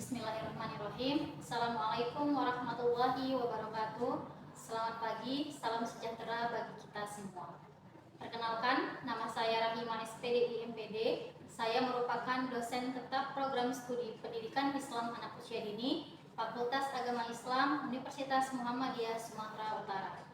Bismillahirrahmanirrahim. Assalamualaikum warahmatullahi wabarakatuh. Selamat pagi, salam sejahtera bagi kita semua. Perkenalkan, nama saya Rahimah SPD IMPD. Saya merupakan dosen tetap program studi Pendidikan Islam Anak Usia Dini, Fakultas Agama Islam, Universitas Muhammadiyah Sumatera Utara.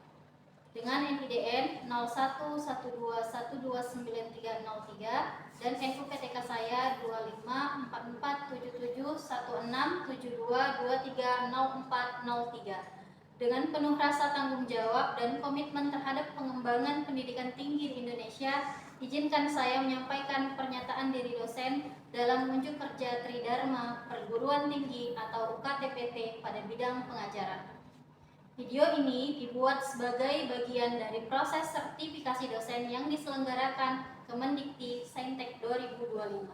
Dengan NIDN 0112129303 dan NUPTK saya 2544771672230403. Dengan penuh rasa tanggung jawab dan komitmen terhadap pengembangan pendidikan tinggi di Indonesia, izinkan saya menyampaikan pernyataan diri dosen dalam unjuk kerja Tridharma Perguruan Tinggi atau UKTPT pada bidang pengajaran. Video ini dibuat sebagai bagian dari proses sertifikasi dosen yang diselenggarakan Kemendikti Saintek 2025.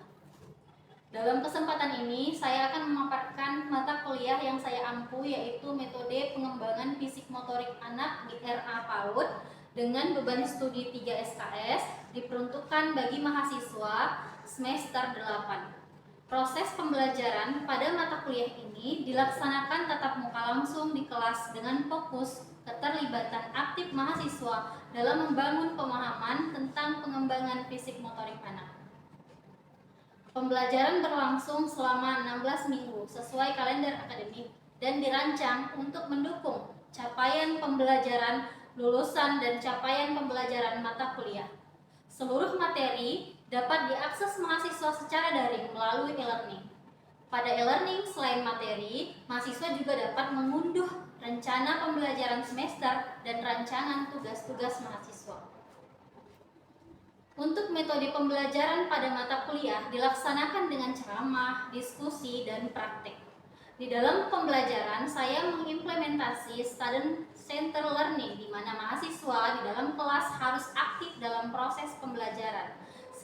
Dalam kesempatan ini, saya akan memaparkan mata kuliah yang saya ampu, yaitu metode pengembangan fisik motorik anak di RA PAUD dengan beban studi 3 SKS diperuntukkan bagi mahasiswa semester 8. Proses pembelajaran pada mata kuliah ini dilaksanakan tatap muka langsung di kelas dengan fokus keterlibatan aktif mahasiswa dalam membangun pemahaman tentang pengembangan fisik motorik anak. Pembelajaran berlangsung selama 16 minggu sesuai kalender akademik dan dirancang untuk mendukung capaian pembelajaran lulusan dan capaian pembelajaran mata kuliah. Seluruh materi dapat diakses mahasiswa secara daring melalui e-learning. Pada e-learning, selain materi, mahasiswa juga dapat mengunduh rencana pembelajaran semester dan rancangan tugas-tugas mahasiswa. Untuk metode pembelajaran pada mata kuliah dilaksanakan dengan ceramah, diskusi, dan praktek. Di dalam pembelajaran, saya mengimplementasi student center learning, di mana mahasiswa di dalam kelas harus aktif dalam proses pembelajaran.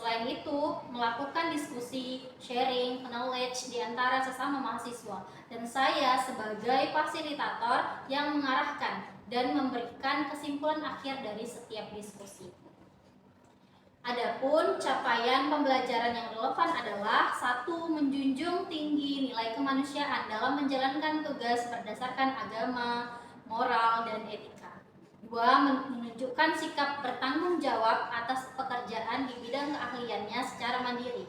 Selain itu, melakukan diskusi, sharing, knowledge di antara sesama mahasiswa. Dan saya sebagai fasilitator yang mengarahkan dan memberikan kesimpulan akhir dari setiap diskusi. Adapun capaian pembelajaran yang relevan adalah 1. Menjunjung tinggi nilai kemanusiaan dalam menjalankan tugas berdasarkan agama, moral, dan etika. 2. Menunjukkan sikap bertanggung jawab atas pekerjaan di bidang keahliannya secara mandiri.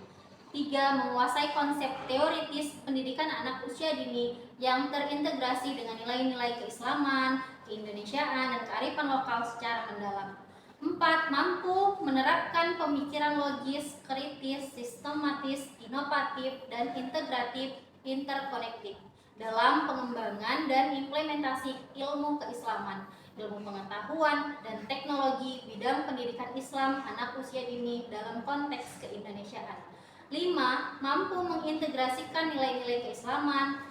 3. Menguasai konsep teoritis pendidikan anak usia dini yang terintegrasi dengan nilai-nilai keislaman, keindonesiaan, dan kearifan lokal secara mendalam. 4. Mampu menerapkan pemikiran logis, kritis, sistematis, inovatif, dan integratif interkonektif dalam pengembangan dan implementasi ilmu keislaman, ilmu pengetahuan, dan teknologi bidang pendidikan Islam anak usia dini dalam konteks keindonesiaan. 5. Mampu mengintegrasikan nilai-nilai keislaman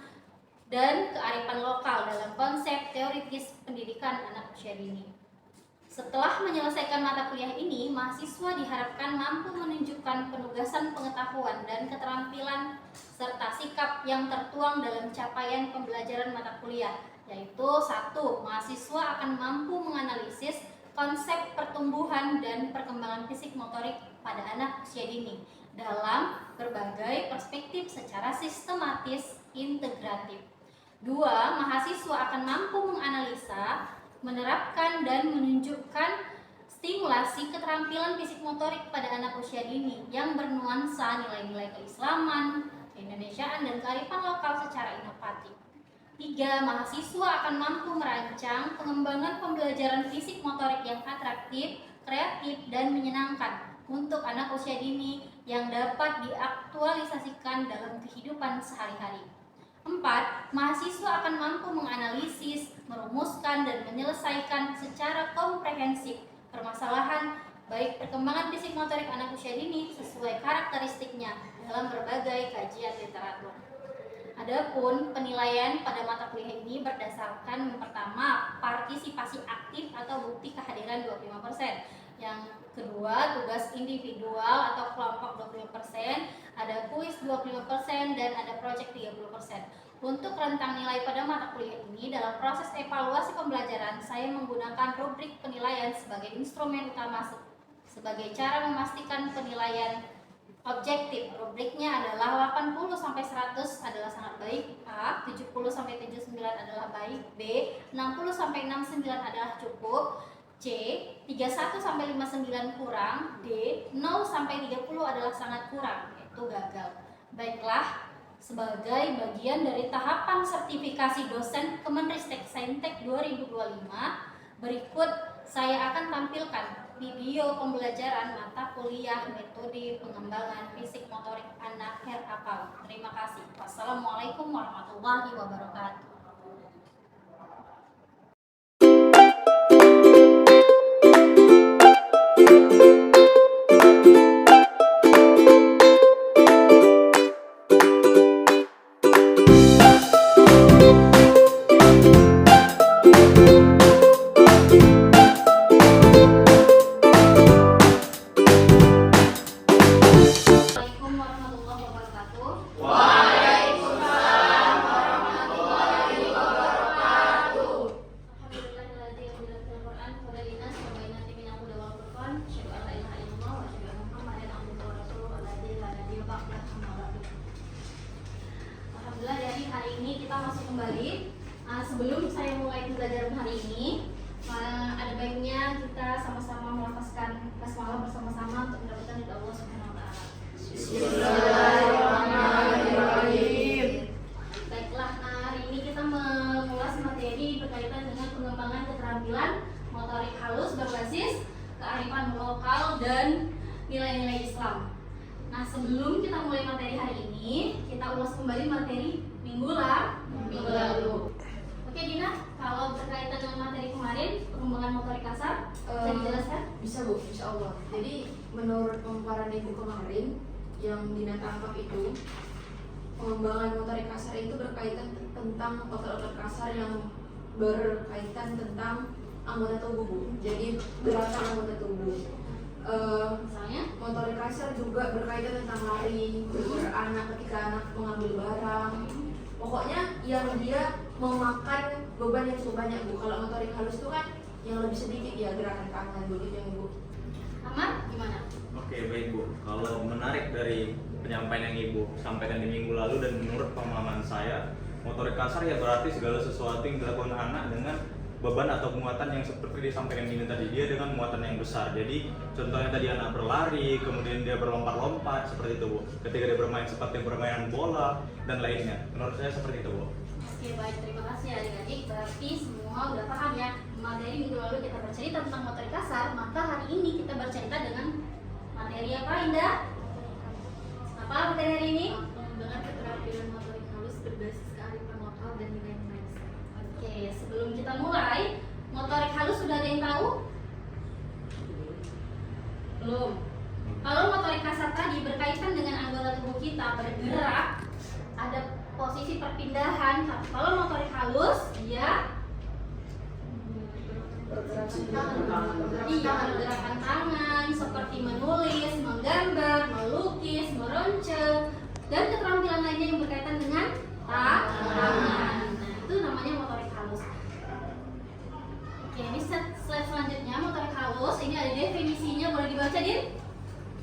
dan kearifan lokal dalam konsep teoritis pendidikan anak usia dini. Setelah menyelesaikan mata kuliah ini, mahasiswa diharapkan mampu menunjukkan penugasan pengetahuan dan keterampilan serta sikap yang tertuang dalam capaian pembelajaran mata kuliah, yaitu 1. Mahasiswa akan mampu menganalisis konsep pertumbuhan dan perkembangan fisik motorik pada anak usia dini dalam berbagai perspektif secara sistematis integratif. 2. Mahasiswa akan mampu menganalisa, menerapkan, dan menunjukkan stimulasi keterampilan fisik motorik pada anak usia dini yang bernuansa nilai-nilai keislaman, keindonesiaan, dan kearifan lokal secara inovatif. 3. Mahasiswa akan mampu merancang pengembangan pembelajaran fisik motorik yang atraktif, kreatif, dan menyenangkan untuk anak usia dini yang dapat diaktualisasikan dalam kehidupan sehari-hari. 4. Mahasiswa akan mampu menganalisis, merumuskan, dan menyelesaikan secara komprehensif permasalahan baik perkembangan fisik motorik anak usia dini sesuai karakteristiknya dalam berbagai kajian literatur. Adapun penilaian pada mata kuliah ini berdasarkan yang pertama, partisipasi aktif atau bukti kehadiran 25%. Yang kedua, tugas individual atau kelompok 20%, ada kuis 25%, dan ada proyek 30%. Untuk rentang nilai pada mata kuliah ini, dalam proses evaluasi pembelajaran, saya menggunakan rubrik penilaian sebagai instrumen utama sebagai cara memastikan penilaian Objektif, rubriknya adalah 80 sampai 100 adalah sangat baik, A. 70 sampai 79 adalah baik, B. 60 sampai 69 adalah cukup, C. 31 sampai 59 kurang, D. 0 sampai 30 adalah sangat kurang, yaitu gagal. Baiklah, sebagai bagian dari tahapan sertifikasi dosen Kemenristek Saintek 2025, berikut saya akan tampilkan video pembelajaran mata kuliah metode pengembangan fisik motorik anak RAPAU. Terima kasih. Wassalamualaikum warahmatullahi wabarakatuh. Alhamdulillah dari hari ini kita masuk kembali. Sebelum saya mulai pembelajaran hari ini, ada baiknya kita sama-sama melafazkan basmalah bersama-sama untuk mendapatkan ridha Allah Subhanahu wa taala. Bismillahirrahmanirrahim. Baiklah, hari ini kita mengulas materi berkaitan dengan pengembangan keterampilan motorik halus berbasis kearifan lokal dan nilai-nilai Islam. Nah, sebelum kita mulai materi hari ini, kita ulas kembali materi minggu lalu. Oke Dina, kalau berkaitan dengan materi kemarin, pengembangan motorik kasar, bisa dijelaskan? Bisa Bu, insya Allah. Jadi menurut pemaparan Ibu kemarin yang Dina tangkap itu, pengembangan motorik kasar itu berkaitan tentang otot-otot kasar yang berkaitan tentang anggota tubuh Bu. Jadi gerakan anggota tubuh. Misalnya? Motorik kasar juga berkaitan tentang lari, beranak ketika anak mengambil barang. Pokoknya yang dia memakan beban yang cukup banyak Bu. Kalau motorik halus itu kan yang lebih sedikit ya, gerakan tangan begitu ya Bu. Ahmad, gimana? Oke, baik Bu. Kalau menarik dari penyampaian yang Ibu sampaikan di minggu lalu dan menurut pemahaman saya, motorik kasar ya berarti segala sesuatu yang dilakukan anak dengan beban atau muatan yang seperti disampaikan Dina tadi, dia dengan muatan yang besar. Jadi contohnya tadi anak berlari, kemudian dia berlompat-lompat seperti itu Bu. Ketika dia bermain seperti permainan bola dan lainnya. Menurut saya seperti itu Bu. Oke baik, terima kasih adik-adik. Berarti semua udah paham ya. Materi minggu lalu kita bercerita tentang motorik kasar, maka hari ini kita bercerita dengan materi apa Indah? Apa materi hari ini? Pengembangan keterampilan motorik halus berbasis kearifan lokal dan nilai-nilai Islam. Oke, sebelum kita mulai, motorik halus sudah ada yang tahu? Belum. Kalau motorik kasar tadi berkaitan dengan anggota tubuh kita bergerak, ada posisi perpindahan. Kalau motorik halus, dia pergerakan tangan seperti menulis, menggambar, melukis, meronceng, dan keterampilan lainnya yang berkaitan dengan tangan. Nah, itu namanya motorik halus. Oke, ini slide selanjutnya motorik halus. Ini ada definisinya, boleh dibaca Din?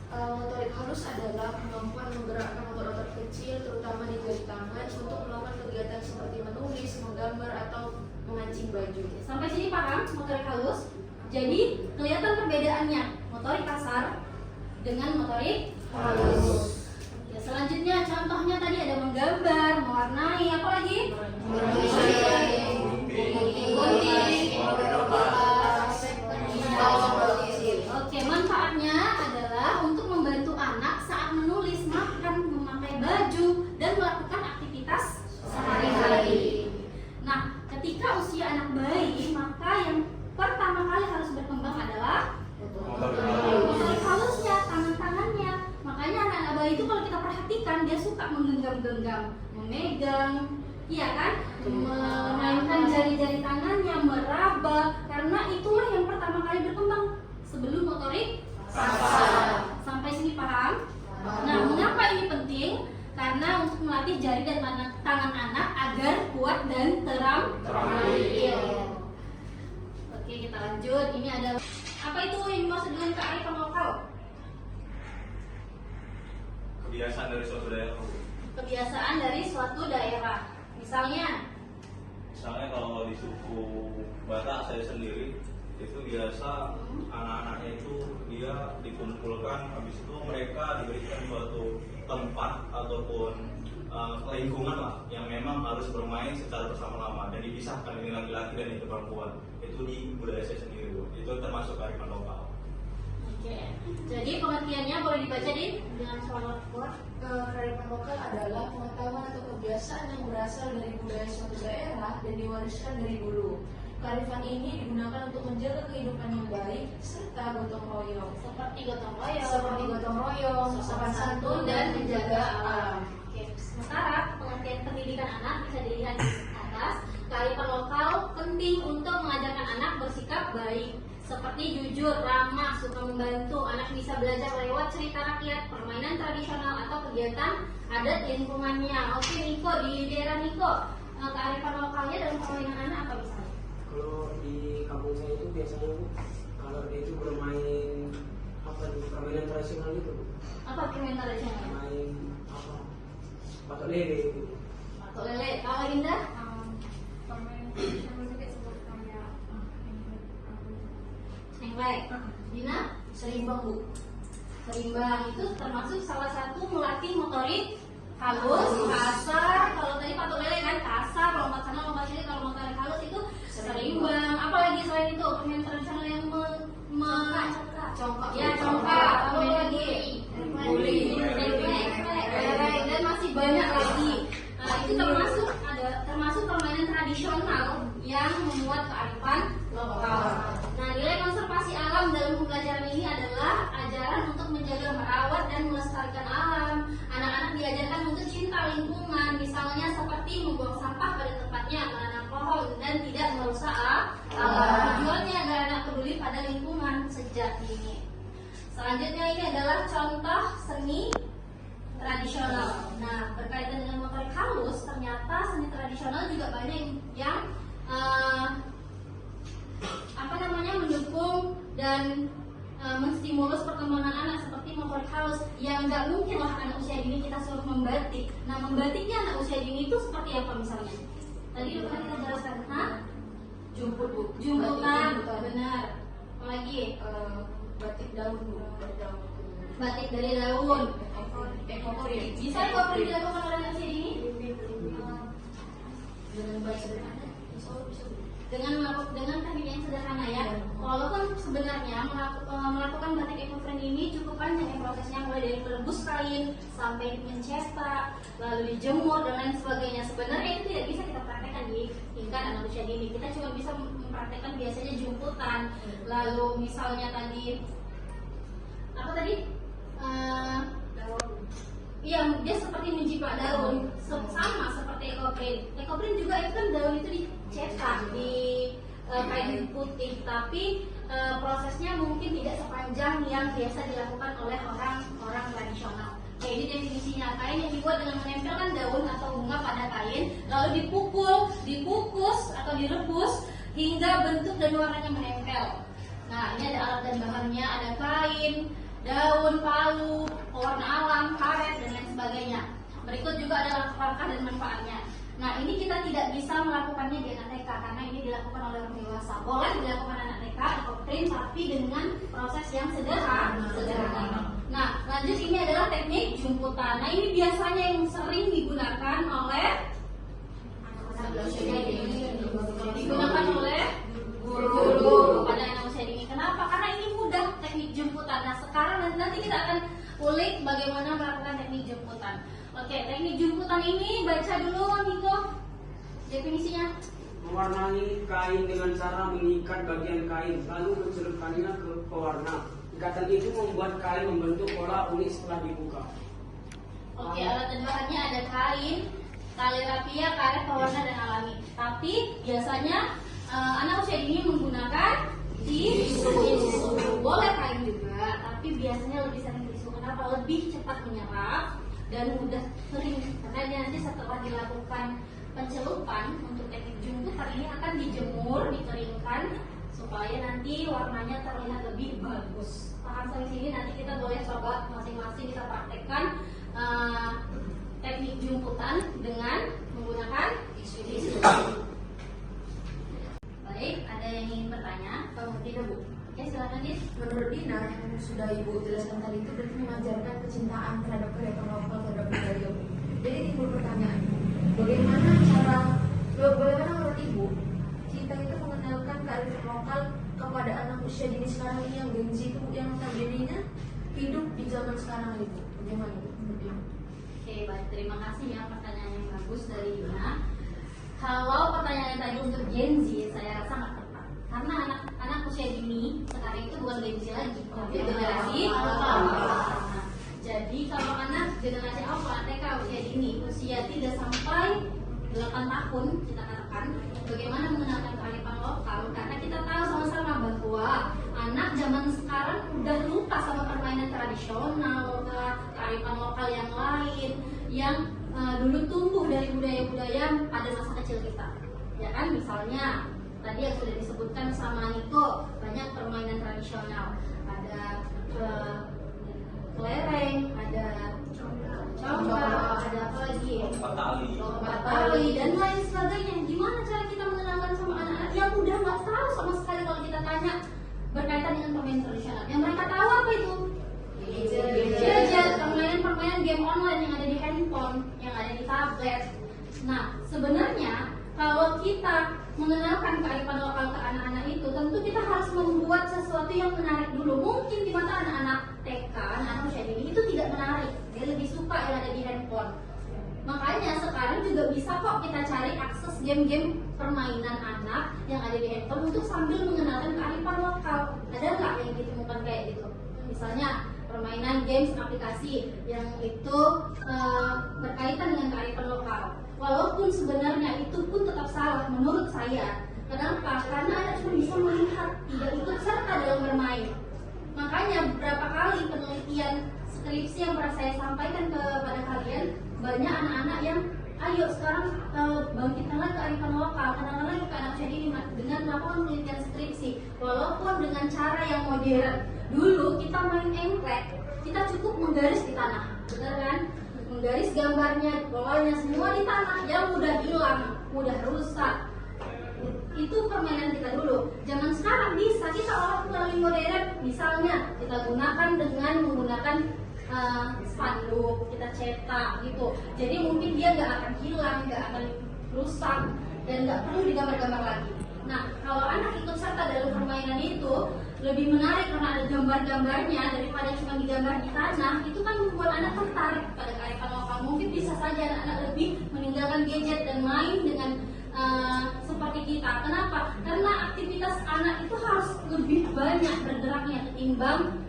Motorik halus adalah kemampuan menggerakkan otot-otot kecil, terutama di jari tangan, untuk melakukan kegiatan seperti menulis, menggambar, atau memancing baju. Sampai sini paham motorik halus? Jadi kelihatan perbedaannya motorik kasar dengan motorik halus. Ya, selanjutnya contohnya tadi ada menggambar, mewarnai, apa lagi? Oke, manfaatnya adalah untuk membantu anak saat menulis, makan, memakai baju, dan melakukan aktivitas sehari-hari. Nah, ketika usia anak bayi, maka yang pertama kali harus berkembang adalah motorik halusnya, tangan-tangannya. Makanya anak-anak bayi itu kalau kita perhatikan, dia suka menggenggam-genggam, memegang, iya kan? Memainkan jari-jari tangannya, meraba, karena itulah yang pertama kali berkembang sebelum motorik kasar. Sampai sini paham? Nah, mengapa ini penting? Karena untuk melatih jari dan tangan anak agar kuat dan terampil. Oke, kita lanjut. Ini adalah apa itu yang dimaksud dengan kearifan lokal? kebiasaan dari suatu daerah. Kebiasaan dari suatu daerah. Misalnya Kalau di suku Batak saya sendiri itu biasa anak-anaknya itu dia dikumpulkan, habis itu mereka diberikan suatu tempat ataupun lingkungan lah yang memang harus bermain secara bersama-sama dan dipisahkan ini laki-laki dan itu perempuan. Itu di budaya saya sendiri, Bu. Itu termasuk kearifan lokal. Oke. Jadi pengertiannya boleh dibaca dengan suara kuat. Kearifan lokal adalah pengetahuan atau kebiasaan yang berasal dari budaya suatu daerah dan diwariskan dari dulu. Kearifan ini digunakan untuk menjaga kehidupan yang baik serta gotong royong. Seperti gotong royong, sopan santun, dan menjaga alam. Oke. Sementara pengertian pendidikan anak bisa dilihat di atas. Kearifan lokal penting untuk mengajarkan anak bersikap baik, seperti jujur, ramah, suka membantu. Anak bisa belajar lewat cerita rakyat, permainan tradisional, atau kegiatan adat lingkungannya. Oke, Niko, di daerah Niko, kearifan lokalnya dalam permainan anak apa misalnya? Kalau di kampung saya itu biasanya Bu, kalau dia itu bermain permainan tradisional itu Bu. Apa permainan tradisional? Main batok lele gitu. Batok lele. Kalau Indah? Permainan tradisional juga seperti kayak Nengklek. Dina? Serimbang, Bu. Serimbang itu termasuk salah satu melatih motorik halus, kasar. Kalau tadi patok lele kan kasar, lompat sana lompat sini. Kalau motorik halus itu serimbang. Apalagi selain itu permainan tradisional yang Congkak. ya congkak. Apa lagi? Guling. Kelereng, dan masih banyak lagi. Nah, itu termasuk permainan tradisional yang memuat kearifan lokal. Nah, nilai konservasi alam dalam pembelajaran ini adalah ajaran untuk menjaga, merawat, dan melestarikan alam. Anak-anak diajarkan untuk cinta lingkungan, misalnya seperti membuang sampah pada tempatnya, menanam pohon, dan tidak merusak alam. Tujuannya agar anak peduli pada lingkungan sejak dini. Selanjutnya ini adalah contoh seni tradisional. Nah, berkaitan dengan motorik halus, ternyata seni tradisional juga banyak yang mendukung dan menstimulus perkembangan anak, seperti motorik halus yang nggak mungkin lah anak usia dini kita suruh membatik. Nah, membatiknya anak usia dini itu seperti apa misalnya? Tadi udah kita jelaskan, Jumput, Bu. jumputan, benar. Apalagi Batik daun, Bu. batik dari daun. Ekoprint. Bisa ekoprint dilakukan oleh anak usia dini? Dengan baik sederhana, insya Allah bisa, Bu. dengan teknik yang sederhana ya. Walaupun sebenarnya melakukan batik ekoprint ini cukup panjang ya prosesnya, mulai dari merebus kain sampai mencetak, lalu dijemur dan lain sebagainya. Sebenarnya itu tidak bisa kita praktekkan di tingkat anak usia dini. Kita cuma bisa mempraktekkan biasanya jumputan. Lalu misalnya tadi apa tadi? Iya, dia seperti menjiplak daun, sama seperti ekoprint. Ekoprint juga itu kan daun itu dicetak di kain putih, tapi prosesnya mungkin tidak sepanjang yang biasa dilakukan oleh orang tradisional. Oke, ini definisinya. Kain yang dibuat dengan menempelkan daun atau bunga pada kain, lalu dikukus atau direbus hingga bentuk dan warnanya menempel. Nah, ini ada alat dan bahannya, ada kain, daun, palu, pewarna alam, karet, dan lain sebagainya. Berikut juga ada langkah-langkah dan manfaatnya. Nah, ini kita tidak bisa melakukannya di anak TK karena ini dilakukan oleh orang dewasa. Boleh dilakukan anak TK ekoprint, tapi dengan proses yang sederhana. Nah, lanjut, ini adalah teknik jumputan. Nah, ini biasanya yang sering digunakan oleh guru pada anak usia dini. Kenapa? Karena ini mudah teknik jemputan. Nah, sekarang nanti kita akan ulik bagaimana melakukan teknik jemputan. Oke, teknik jemputan ini baca dulu Niko definisinya. Mewarnai kain dengan cara mengikat bagian kain lalu mencelupkannya ke pewarna. Ikatan itu membuat kain membentuk pola unik setelah dibuka. Oke, alat dan bahannya ada kain, tali rapia, karet, pewarna, dan alami. Tapi biasanya anak usia dini menggunakan tisu. Boleh kain juga, tapi biasanya lebih sering tisu. Kenapa? Lebih cepat menyerap dan mudah kering. Karena dia nanti setelah dilakukan pencelupan untuk teknik jumputan ini akan dijemur, dikeringkan supaya nanti warnanya terlihat lebih bagus. Paham sampai sini? Nanti kita boleh coba masing-masing kita praktekkan teknik jumputan dengan menggunakan isu. Baik, ada yang ingin bertanya? Tidak, Bu. Oke, silakan Dis. Menurut Dina, yang sudah Ibu jelaskan tadi itu berarti mengajarkan kecintaan terhadap kearifan lokal terhadap budaya, Bu. Jadi timbul pertanyaan, bagaimana menurut Ibu kita itu mengenalkan kearifan lokal kepada anak usia dini sekarang ini yang Gen Z itu yang notabene hidup di zaman sekarang itu? Bagaimana Bu menurut Ibu? Oke, baik. Terima kasih ya pertanyaan yang bagus dari Dina. Kalau pertanyaan tadi untuk Gen Z, saya rasa nggak tepat. Karena anak usia dini sekarang itu bukan Gen Z lagi, tapi generasi alpha. Nah, jadi kalau anak generasi alpha, TK usia dini, usia 3 sampai 8 tahun, kita katakan, bagaimana mengenalkan kearifan lokal? Karena kita tahu sama-sama bahwa anak zaman sekarang udah lupa sama permainan tradisional, kearifan lokal yang lain, yang dulu tumbuh dari budaya-budaya pada masa kecil kita, ya kan? Misalnya tadi yang sudah disebutkan sama Niko, banyak permainan tradisional, ada kelereng, ada congkak, ada apa lagi? Lompat tali dan lain sebagainya. Gimana cara kita mengenalkan sama anak-anak yang udah nggak tahu sama sekali kalau kita tanya berkaitan dengan permainan tradisional? Yang mereka tahu apa itu? Gadget, permainan game online yang ada di handphone, yang ada di tablet. Nah, sebenarnya kalau kita mengenalkan kearifan lokal ke anak-anak itu, tentu kita harus membuat sesuatu yang menarik dulu. Mungkin di mata anak-anak TK, anak-anak usia dini itu tidak menarik, dia lebih suka yang ada di handphone. Makanya sekarang juga bisa kok kita cari akses game-game permainan anak yang ada di handphone untuk sambil mengenalkan kearifan lokal. Ada nggak yang ditemukan kayak gitu? Misalnya permainan games aplikasi yang itu berkaitan dengan kearifan lokal. Walaupun sebenarnya itu pun tetap salah menurut saya. Kenapa? Karena anak cuma bisa melihat, tidak ikut serta dalam bermain. Makanya berapa kali penelitian skripsi yang pernah saya sampaikan kepada kalian, banyak anak-anak yang ayo sekarang bangkitkanlah kearifan lokal, kenalkanlah ke anak usia dini dengan melakukan penelitian skripsi. Walaupun dengan cara yang modern. Dulu kita main engklek, kita cukup menggaris di tanah, benar kan? Menggaris gambarnya, bolanya semua di tanah, yang mudah hilang, mudah rusak. Itu permainan kita dulu. Zaman sekarang bisa kita olah melalui modern, misalnya kita gunakan dengan menggunakan spanduk, kita cetak gitu. Jadi mungkin dia nggak akan hilang, nggak akan rusak, dan nggak perlu digambar-gambar lagi. Nah, kalau anak ikut serta dalam permainan itu lebih menarik karena ada gambar-gambarnya daripada cuma digambar di tanah. Itu kan membuat anak tertarik pada kearifan lokal. Mungkin bisa saja anak-anak lebih meninggalkan gadget dan main dengan seperti kita. Kenapa? Karena aktivitas anak itu harus lebih banyak bergeraknya ketimbang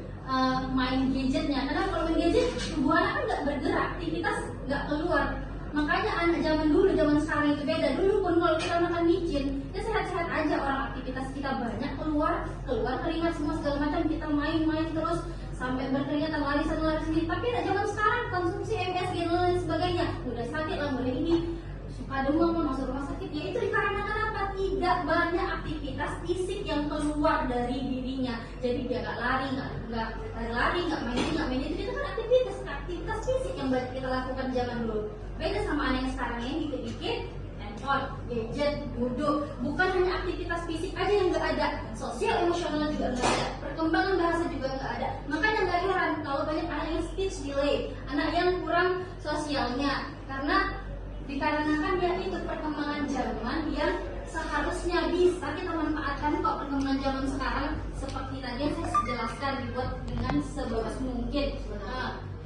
main gadgetnya. Karena kalau main gadget, tubuh anak kan nggak bergerak, aktivitas nggak keluar. Makanya anak zaman dulu, zaman sekarang itu beda. Dulu pun kalau kita makan micin, ya sehat-sehat aja, orang aktivitas kita banyak keluar keringat semua segala macam, kita main-main terus sampai berkeringat, lari sana lari sini. Tapi zaman sekarang konsumsi MSG dan lain sebagainya, udah sakit lah, mulai ini suka demam, masuk rumah sakit. Ya itu dikarenakan apa? Tidak banyak aktivitas fisik yang keluar dari dirinya. Jadi dia nggak lari, nggak main itu kan aktivitas fisik yang banyak kita lakukan zaman dulu. Beda sama anak yang sekarang ini dikit-dikit handphone, gadget, duduk. Bukan hanya aktivitas fisik aja yang nggak ada, sosial emosional juga nggak ada, perkembangan bahasa juga nggak ada. Makanya nggak heran kalau banyak anak yang speech delay, anak yang kurang sosialnya, karena dikarenakan dia ikut perkembangan zaman yang seharusnya bisa kita manfaatkan kok. Perkembangan zaman sekarang seperti tadi yang saya jelaskan dibuat dengan sebagus mungkin,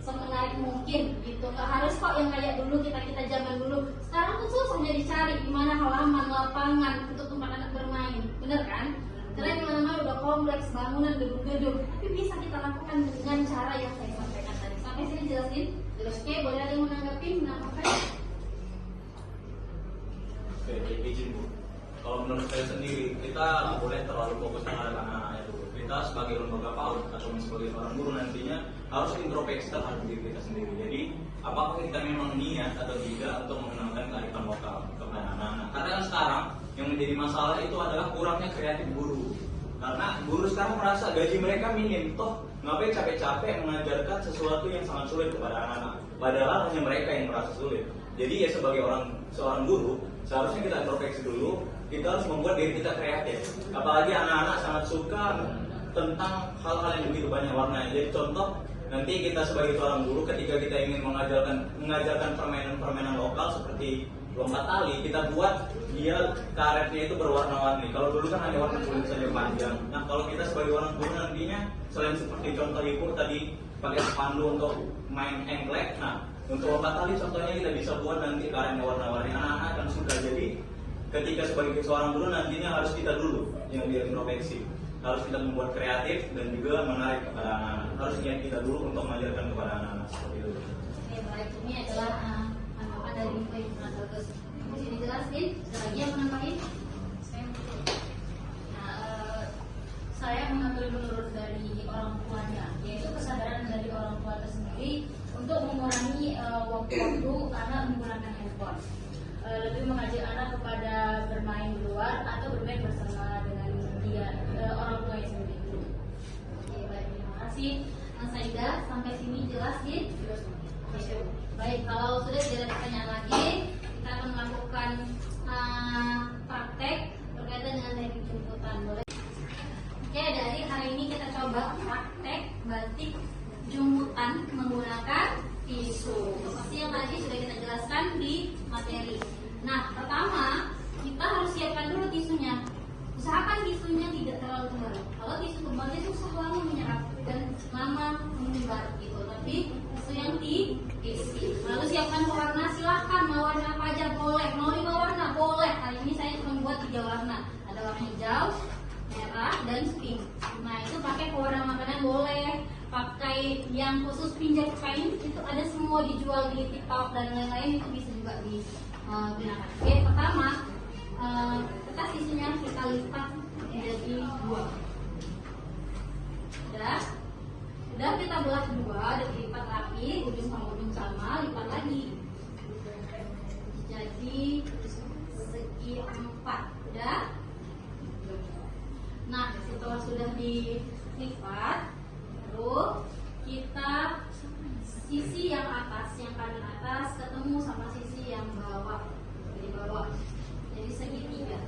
semenarik mungkin gitu. Nggak harus kok yang kayak dulu kita zaman dulu. Sekarang tuh susah jadi cari di mana halaman, lapangan untuk tempat anak bermain, bener kan? Karena di mana-mana udah kompleks, bangunan, gedung-gedung. Tapi bisa kita lakukan dengan cara yang saya sampaikan tadi. Sampai sini jelasin? Jelas? Oke, boleh ada yang menanggapi? Menanggapi? Oke, izin Bu. Kalau menurut saya sendiri, kita nggak boleh terlalu fokus terhadap anak-anak itu. Kita sebagai lembaga PAUD atau sebagai seorang guru nantinya harus introspeksi terhadap diri kita sendiri. Jadi, apakah kita memang niat atau tidak untuk mengenalkan kearifan lokal kepada anak-anak? Karena sekarang yang menjadi masalah itu adalah kurangnya kreatif guru. Karena guru sekarang merasa gaji mereka minim, toh ngapain capek-capek mengajarkan sesuatu yang sangat sulit kepada anak-anak. padahal hanya mereka yang merasa sulit. Jadi ya sebagai seorang guru, seharusnya kita introspeksi dulu, kita harus membuat diri kita kreatif. Apalagi anak-anak sangat suka tentang hal-hal yang begitu banyak warnanya. Jadi contoh, nanti kita sebagai seorang guru ketika kita ingin mengajarkan permainan-permainan lokal seperti lompat tali, kita buat dia karetnya itu berwarna-warni. Kalau dulu kan hanya warna kulit saja panjang. Nah, kalau kita sebagai orang guru nantinya selain seperti contoh Ibu tadi pakai spanduk untuk main engklek, nah untuk lompat tali contohnya kita bisa buat nanti karetnya warna-warni. Anak-anak akan suka. Jadi ketika sebagai seorang guru nantinya harus kita dulu yang introspeksi, harus kita membuat kreatif dan juga menarik kepada anak-anak. Harus niat kita dulu untuk mengajarkan kepada anak-anak seperti itu. Oke, baik, ini adalah tanggapan dari Ibu yang sangat bagus. Bisa dijelasin? Ada lagi yang menambahin? Saya mengambil menurut dari orang tuanya, yaitu kesadaran dari orang tua itu sendiri untuk mengurangi waktu-waktu karena menggunakan handphone. Lebih mengajak anak kepada bermain di luar atau bermain bersama dengan orang tuanya sendiri. Oke, baik, terima kasih. Saida, sampai sini jelas, Din? Baik, kalau sudah tidak ada pertanyaan lagi, kita akan melakukan praktek berkaitan dengan teknik jemputan. Boleh? Oke, dari hari ini kita coba praktek batik jemputan menggunakan tisu. Seperti yang tadi sudah kita jelaskan di materi. Nah, pertama kita harus siapkan dulu tisunya. Usahakan tisunya tidak terlalu tebal. Kalau tisu tebal itu susah banget menyerap dan lama menyebar gitu. Tapi tisu yang tipis. Lalu siapkan pewarna, silahkan mau warna apa aja boleh. Mau 5 warna boleh. Hari ini saya cuma buat 3 warna. Ada warna hijau, merah, dan pink. Nah itu pakai pewarna makanan boleh. Pakai yang khusus pinjam kain itu ada semua dijual di TikTok dan lain-lain, itu bisa juga digunakan. Oke, pertama kertas tisunya kita lipat menjadi 2. Udah kita belah 2 dan lipat rapi, ujung sama ujung sama, lipat lagi jadi segi 4. Udah. Nah, setelah sudah dilipat, baru kita sisi yang atas, yang kanan atas ketemu sama sisi yang bawah, di bawah, jadi segitiga.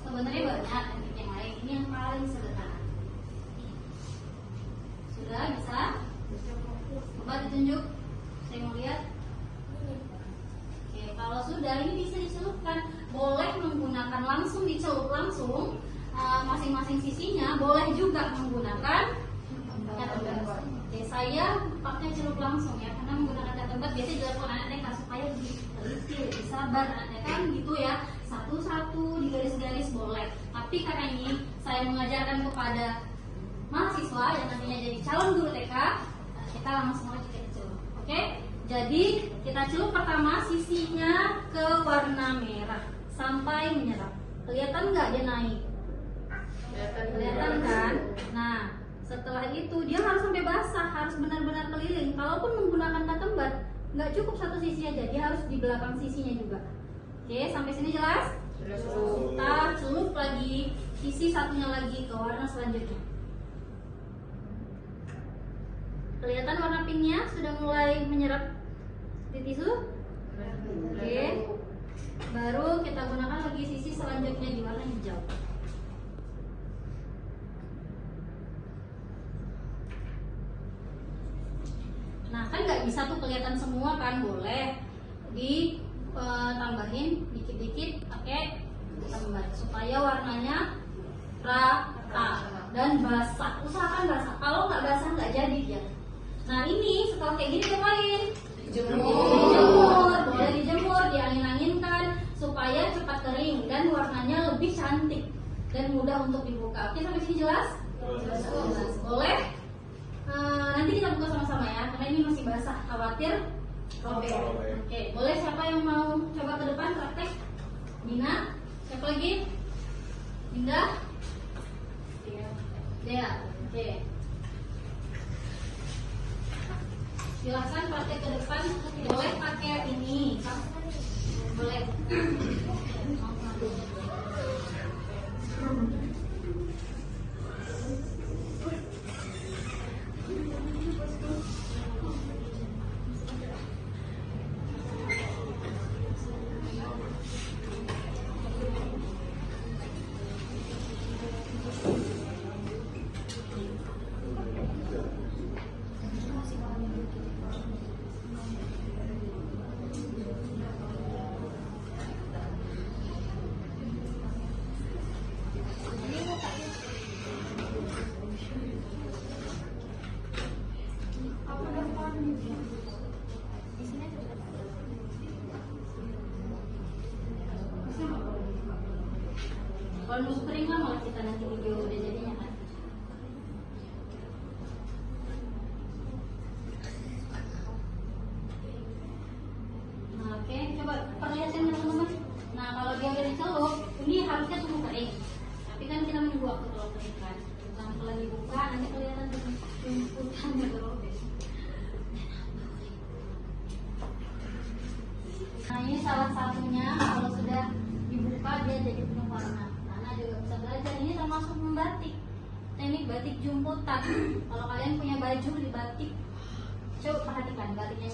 Sebenarnya banyak teknik yang lain, ini yang paling sederhana. Sudah bisa? Coba ditunjuk, saya mau lihat. Oke, kalau sudah ini bisa dicelupkan, boleh menggunakan langsung dicelup langsung. Masing-masing sisinya boleh juga menggunakan cat tempat. Oke, saya pakai celup langsung ya, karena menggunakan cat tempat biasanya dilakukan anak TK supaya lebih teliti, lebih sabar. Anak TK kan gitu ya, satu-satu di garis-garis boleh. Tapi karena ini saya mengajarkan kepada mahasiswa yang nantinya jadi calon guru TK, kita langsung aja kita celup. Oke, jadi kita celup pertama sisinya ke warna merah sampai menyerap. Kelihatan nggak dia naik? Kelihatan kan? Nah, setelah itu dia harus sampai basah, harus benar-benar keliling. Kalaupun menggunakan cat tembat, nggak cukup satu sisi aja, dia harus di belakang sisinya juga. Oke, sampai sini jelas? Kita celup lagi sisi satunya lagi ke warna selanjutnya. Kelihatan warna pinknya sudah mulai menyerap di tisu? Oke. Baru kita gunakan lagi sisi selanjutnya di warna hijau. Nah, kan nggak bisa tuh kelihatan semua kan, boleh ditambahin dikit-dikit pakai tembat supaya warnanya rata dan basah. Usahakan basah. Kalau nggak basah nggak jadi dia. Nah ini setelah kayak gini diapain? Dijemur, boleh dijemur, diangin-anginkan supaya cepat kering dan warnanya lebih cantik dan mudah untuk dibuka. Oke, sampai sini jelas? Jelas. Boleh? Nanti kita buka sama-sama ya, karena ini masih basah, khawatir robek. Oke, boleh siapa yang mau coba ke depan praktek? Dina, siapa lagi? Dinda? Dea, oke. Silahkan praktek ke depan, boleh pakai ini. Boleh. Kalau nunggu kering lah malah kita nanti video udah jadinya kan. Nah, oke, coba perlihatkan teman-teman. Nah, kalau dia udah dicelup, ini harusnya tunggu kering. Tapi kan kita menunggu waktu kalau kering kan. Nah, kalau dibuka nanti kelihatan jemputannya berobek. Nah, ini salah satunya kalau sudah dibuka dia jadi penuh warna. Karena juga bisa belajar ini termasuk membatik. Teknik batik jumputan. Kalau kalian punya baju di batik, coba perhatikan batiknya,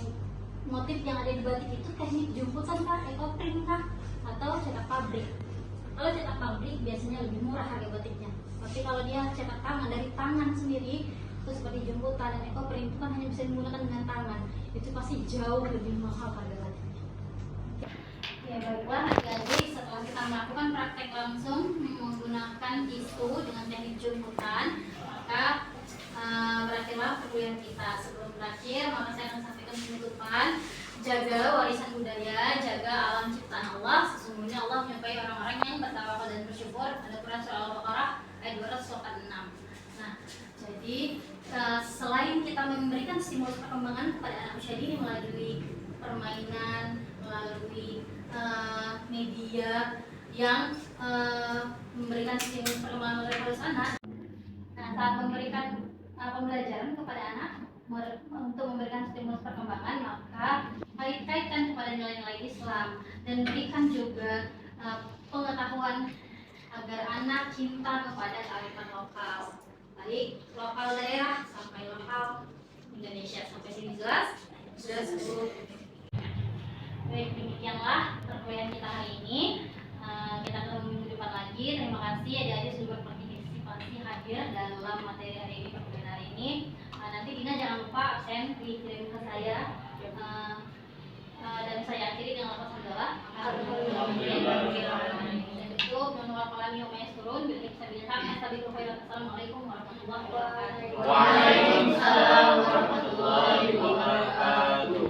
motif yang ada di batik itu teknik jumputan kah, ekoprint kah, atau cetak pabrik. Kalau cetak pabrik biasanya lebih murah harga batiknya. Tapi kalau dia cetak tangan dari tangan sendiri, itu seperti jumputan dan ekoprint itu kan hanya bisa digunakan dengan tangan. Itu pasti jauh lebih mahal harga batiknya. Ya baiklah adik-adik, setelah kita melakukan praktek langsung menggunakan tisu dengan teknik jumputan, maka berakhirlah perkuliahan kita. Sebelum berakhir, maka saya akan sampaikan penutupan. Jaga warisan budaya, jaga alam ciptaan Allah. Sesungguhnya Allah menyukai orang-orang yang bertawakal dan bersyukur. Ada Quran surah Al-Baqarah ayat 206. Nah, jadi selain kita memberikan stimulus perkembangan kepada anak usia dini melalui permainan, melalui media yang memberikan stimulus perkembangan motorik anak. Nah, saat memberikan pembelajaran kepada anak untuk memberikan stimulus perkembangan, maka kaitkan kepada nilai-nilai Islam dan berikan juga pengetahuan agar anak cinta kepada kearifan lokal, baik lokal daerah sampai lokal Indonesia. Sampai sini jelas? Sudah 10. Baik, demikianlah perkuliahan kita hari ini. Kita ketemu minggu depan lagi. Terima kasih adik-adik sudah berpartisipasi hadir dalam materi hari ini, perkuliahan hari ini. Nanti Dina jangan lupa absen dikirim ke saya. Dan saya akhiri dengan lafaz hamdalah. Assalamualaikum warahmatullahi wabarakatuh. Waalaikumsalam warahmatullahi wabarakatuh.